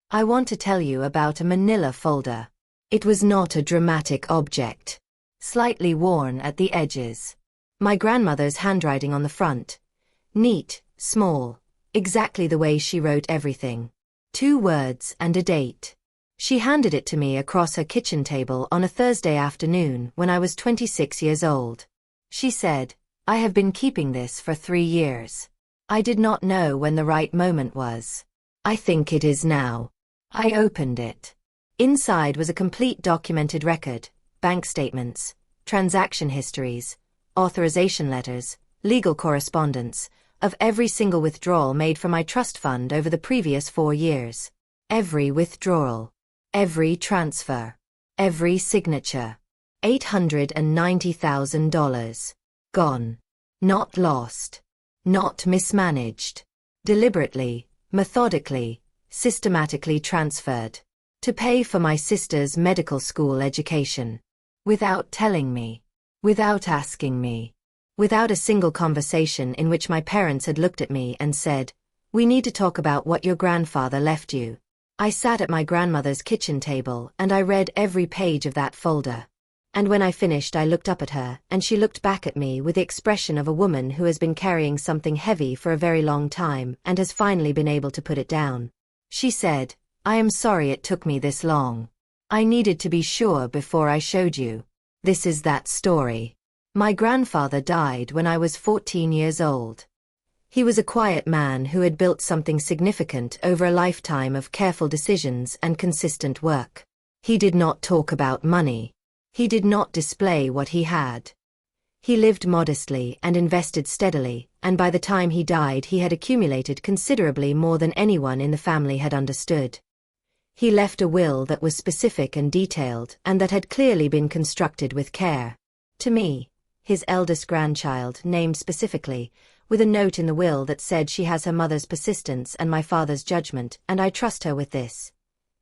I want to tell you about a manila folder. It was not a dramatic object. Slightly worn at the edges. My grandmother's handwriting on the front. Neat, small, exactly the way she wrote everything. 2 words and a date. She handed it to me across her kitchen table on a Thursday afternoon when I was 26 years old. She said, "I have been keeping this for 3 years. I did not know when the right moment was. I think it is now." I opened it. Inside was a complete documented record, bank statements, transaction histories, authorization letters, legal correspondence, of every single withdrawal made from my trust fund over the previous 4 years. Every withdrawal. Every transfer. Every signature. $890,000. Gone. Not lost. Not mismanaged. Deliberately, methodically, systematically transferred. To pay for my sister's medical school education. Without telling me. Without asking me. Without a single conversation in which my parents had looked at me and said, "We need to talk about what your grandfather left you." I sat at my grandmother's kitchen table and I read every page of that folder. And when I finished, I looked up at her and she looked back at me with the expression of a woman who has been carrying something heavy for a very long time and has finally been able to put it down. She said, "I am sorry it took me this long. I needed to be sure before I showed you. This is that story." My grandfather died when I was 14 years old. He was a quiet man who had built something significant over a lifetime of careful decisions and consistent work. He did not talk about money. He did not display what he had. He lived modestly and invested steadily, and by the time he died he had accumulated considerably more than anyone in the family had understood. He left a will that was specific and detailed and that had clearly been constructed with care. To me, his eldest grandchild, named specifically, with a note in the will that said she has her mother's persistence and my father's judgment, and I trust her with this.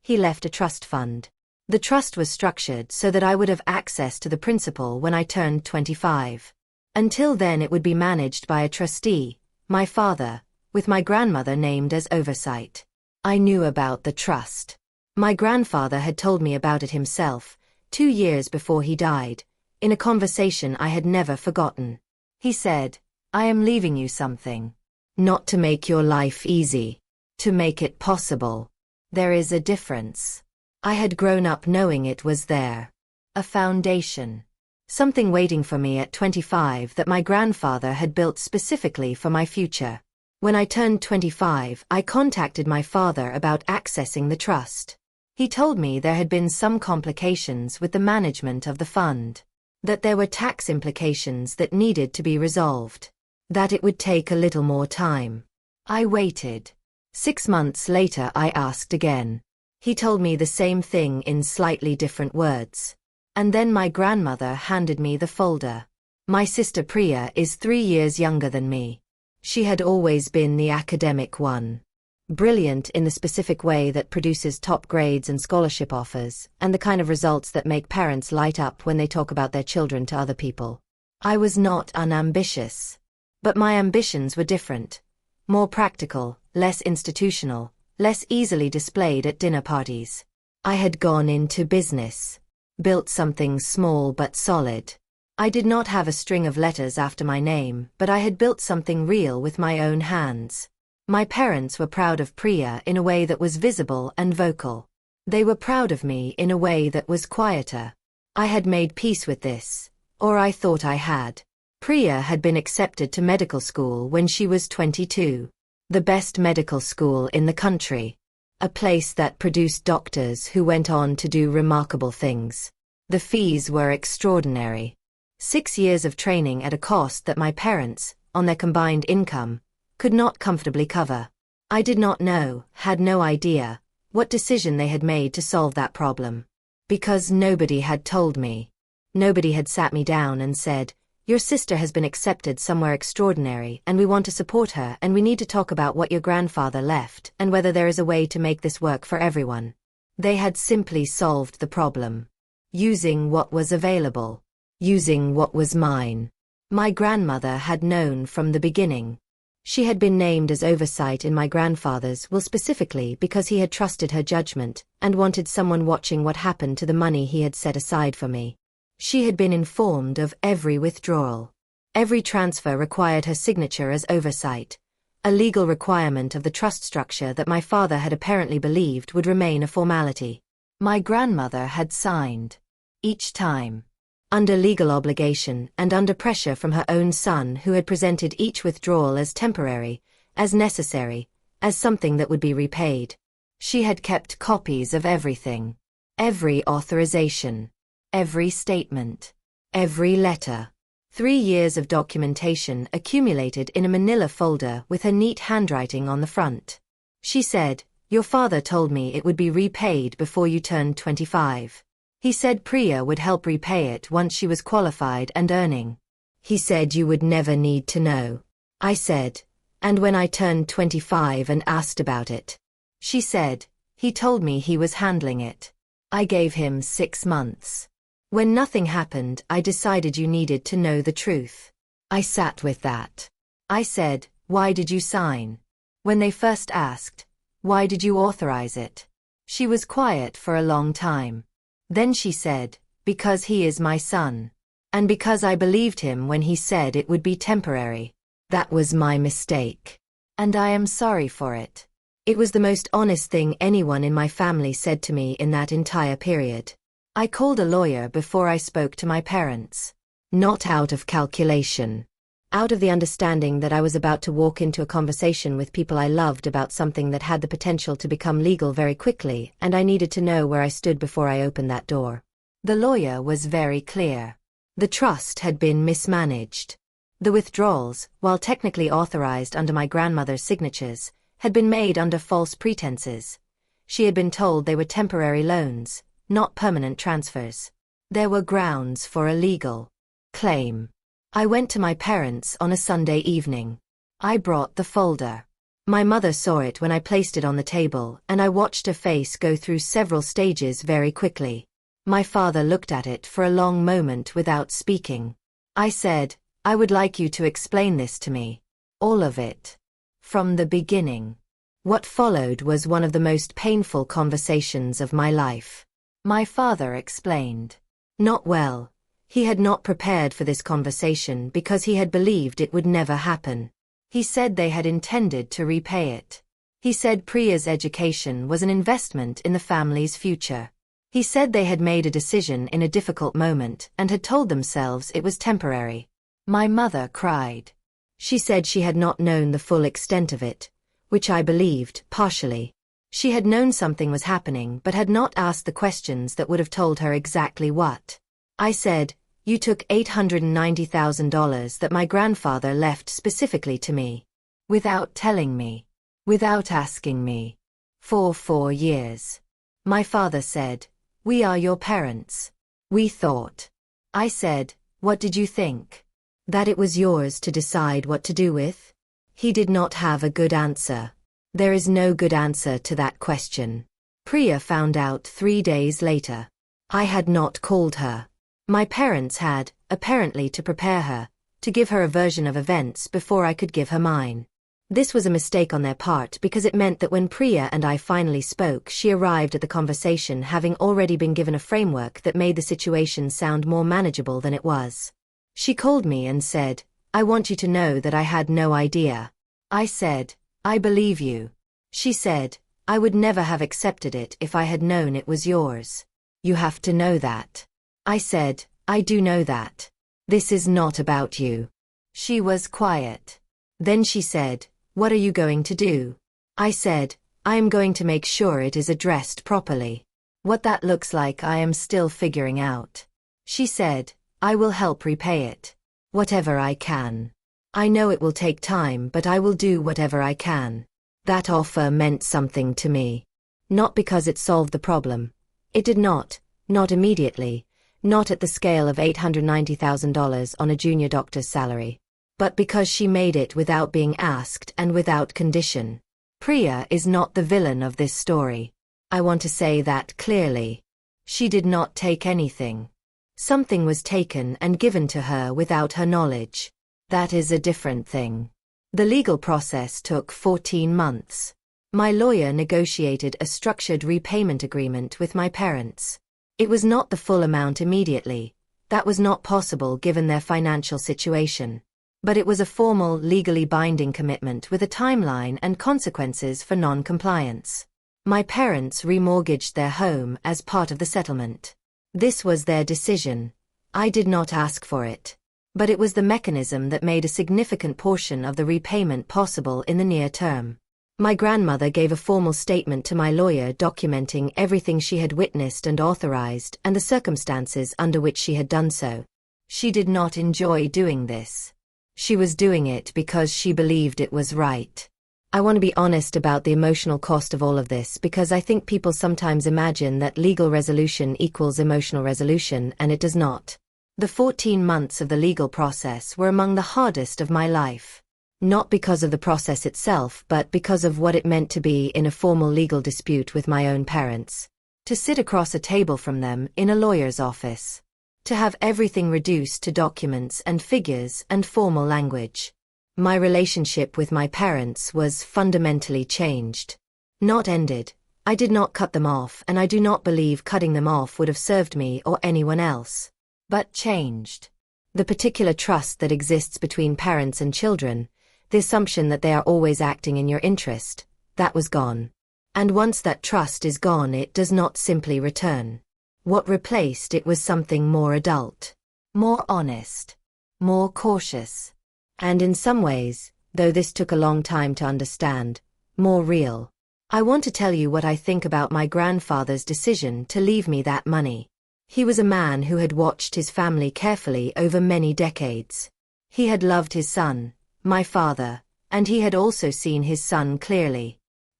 He left a trust fund. The trust was structured so that I would have access to the principal when I turned 25. Until then it would be managed by a trustee, my father, with my grandmother named as oversight. I knew about the trust. My grandfather had told me about it himself, 2 years before he died, in a conversation I had never forgotten. He said, "I am leaving you something. Not to make your life easy. To make it possible. There is a difference." I had grown up knowing it was there. A foundation. Something waiting for me at 25 that my grandfather had built specifically for my future. When I turned 25, I contacted my father about accessing the trust. He told me there had been some complications with the management of the fund. That there were tax implications that needed to be resolved. That it would take a little more time. I waited. 6 months later I asked again. He told me the same thing in slightly different words. And then my grandmother handed me the folder. My sister Priya is 3 years younger than me. She had always been the academic one. Brilliant in the specific way that produces top grades and scholarship offers, and the kind of results that make parents light up when they talk about their children to other people. I was not unambitious. But my ambitions were different. More practical, less institutional, less easily displayed at dinner parties. I had gone into business. Built something small but solid. I did not have a string of letters after my name, but I had built something real with my own hands. My parents were proud of Priya in a way that was visible and vocal. They were proud of me in a way that was quieter. I had made peace with this, or I thought I had. Priya had been accepted to medical school when she was 22. The best medical school in the country. A place that produced doctors who went on to do remarkable things. The fees were extraordinary. 6 years of training at a cost that my parents, on their combined income, could not comfortably cover. I did not know, had no idea, what decision they had made to solve that problem. Because nobody had told me. Nobody had sat me down and said, "Your sister has been accepted somewhere extraordinary and we want to support her and we need to talk about what your grandfather left and whether there is a way to make this work for everyone." They had simply solved the problem. Using what was available. Using what was mine. My grandmother had known from the beginning. She had been named as oversight in my grandfather's will specifically because he had trusted her judgment and wanted someone watching what happened to the money he had set aside for me. She had been informed of every withdrawal. Every transfer required her signature as oversight, a legal requirement of the trust structure that my father had apparently believed would remain a formality. My grandmother had signed. Each time. Under legal obligation and under pressure from her own son who had presented each withdrawal as temporary, as necessary, as something that would be repaid. She had kept copies of everything. Every authorization. Every statement. Every letter. 3 years of documentation accumulated in a manila folder with her neat handwriting on the front. She said, "Your father told me it would be repaid before you turned 25. He said Priya would help repay it once she was qualified and earning. He said you would never need to know." I said, "And when I turned 25 and asked about it?" She said, "He told me he was handling it." I gave him 6 months. When nothing happened, I decided you needed to know the truth. I sat with that. I said, "Why did you sign?" When they first asked, "Why did you authorize it?" She was quiet for a long time. Then she said, "Because he is my son. And because I believed him when he said it would be temporary. That was my mistake. And I am sorry for it." It was the most honest thing anyone in my family said to me in that entire period. I called a lawyer before I spoke to my parents. Not out of calculation. Out of the understanding that I was about to walk into a conversation with people I loved about something that had the potential to become legal very quickly, and I needed to know where I stood before I opened that door. The lawyer was very clear. The trust had been mismanaged. The withdrawals, while technically authorized under my grandmother's signatures, had been made under false pretenses. She had been told they were temporary loans, not permanent transfers. There were grounds for a legal claim. I went to my parents on a Sunday evening. I brought the folder. My mother saw it when I placed it on the table, and I watched her face go through several stages very quickly. My father looked at it for a long moment without speaking. I said, "I would like you to explain this to me. All of it. From the beginning." What followed was one of the most painful conversations of my life. My father explained. Not well. He had not prepared for this conversation because he had believed it would never happen. He said they had intended to repay it. He said Priya's education was an investment in the family's future. He said they had made a decision in a difficult moment and had told themselves it was temporary. My mother cried. She said she had not known the full extent of it, which I believed, partially. She had known something was happening but had not asked the questions that would have told her exactly what. I said, "You took $890,000 that my grandfather left specifically to me. Without telling me. Without asking me. For 4 years. My father said, "We are your parents. We thought." I said, "What did you think? That it was yours to decide what to do with?" He did not have a good answer. There is no good answer to that question. Priya found out 3 days later. I had not called her. My parents had, apparently to prepare her, to give her a version of events before I could give her mine. This was a mistake on their part because it meant that when Priya and I finally spoke, she arrived at the conversation having already been given a framework that made the situation sound more manageable than it was. She called me and said, "I want you to know that I had no idea." I said, "I believe you." She said, "I would never have accepted it if I had known it was yours. You have to know that." I said, "I do know that. This is not about you." She was quiet. Then she said, "What are you going to do?" I said, "I am going to make sure it is addressed properly. What that looks like I am still figuring out." She said, "I will help repay it. Whatever I can. I know it will take time, but I will do whatever I can." That offer meant something to me. Not because it solved the problem. It did not immediately. Not at the scale of $890,000 on a junior doctor's salary. But because she made it without being asked and without condition. Priya is not the villain of this story. I want to say that clearly. She did not take anything. Something was taken and given to her without her knowledge. That is a different thing. The legal process took 14 months. My lawyer negotiated a structured repayment agreement with my parents. It was not the full amount immediately. That was not possible given their financial situation. But it was a formal, legally binding commitment with a timeline and consequences for non-compliance. My parents remortgaged their home as part of the settlement. This was their decision. I did not ask for it. But it was the mechanism that made a significant portion of the repayment possible in the near term. My grandmother gave a formal statement to my lawyer documenting everything she had witnessed and authorized and the circumstances under which she had done so. She did not enjoy doing this. She was doing it because she believed it was right. I want to be honest about the emotional cost of all of this because I think people sometimes imagine that legal resolution equals emotional resolution, and it does not. The 14 months of the legal process were among the hardest of my life. Not because of the process itself, but because of what it meant to be in a formal legal dispute with my own parents. To sit across a table from them in a lawyer's office. To have everything reduced to documents and figures and formal language. My relationship with my parents was fundamentally changed. Not ended. I did not cut them off, and I do not believe cutting them off would have served me or anyone else. But changed. The particular trust that exists between parents and children, the assumption that they are always acting in your interest, that was gone. And once that trust is gone, it does not simply return. What replaced it was something more adult, more honest, more cautious. And in some ways, though this took a long time to understand, more real. I want to tell you what I think about my grandfather's decision to leave me that money. He was a man who had watched his family carefully over many decades. He had loved his son, my father, and he had also seen his son clearly.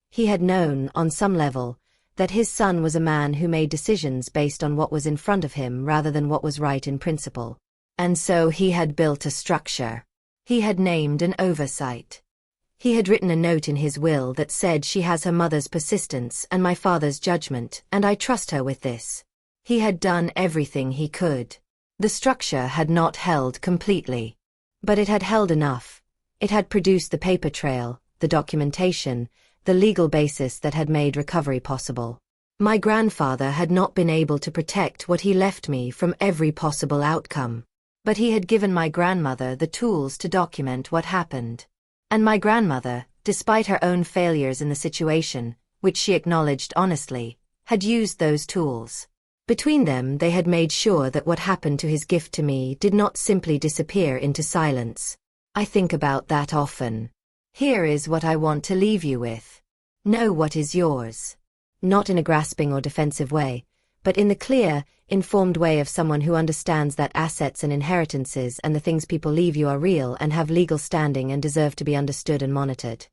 He had known, on some level, that his son was a man who made decisions based on what was in front of him rather than what was right in principle. And so he had built a structure. He had named an oversight. He had written a note in his will that said she has her mother's persistence and my father's judgment, and I trust her with this. He had done everything he could. The structure had not held completely. But it had held enough. It had produced the paper trail, the documentation, the legal basis that had made recovery possible. My grandfather had not been able to protect what he left me from every possible outcome. But he had given my grandmother the tools to document what happened. And my grandmother, despite her own failures in the situation, which she acknowledged honestly, had used those tools. Between them they had made sure that what happened to his gift to me did not simply disappear into silence. I think about that often. Here is what I want to leave you with. Know what is yours. Not in a grasping or defensive way, but in the clear, informed way of someone who understands that assets and inheritances and the things people leave you are real and have legal standing and deserve to be understood and monitored.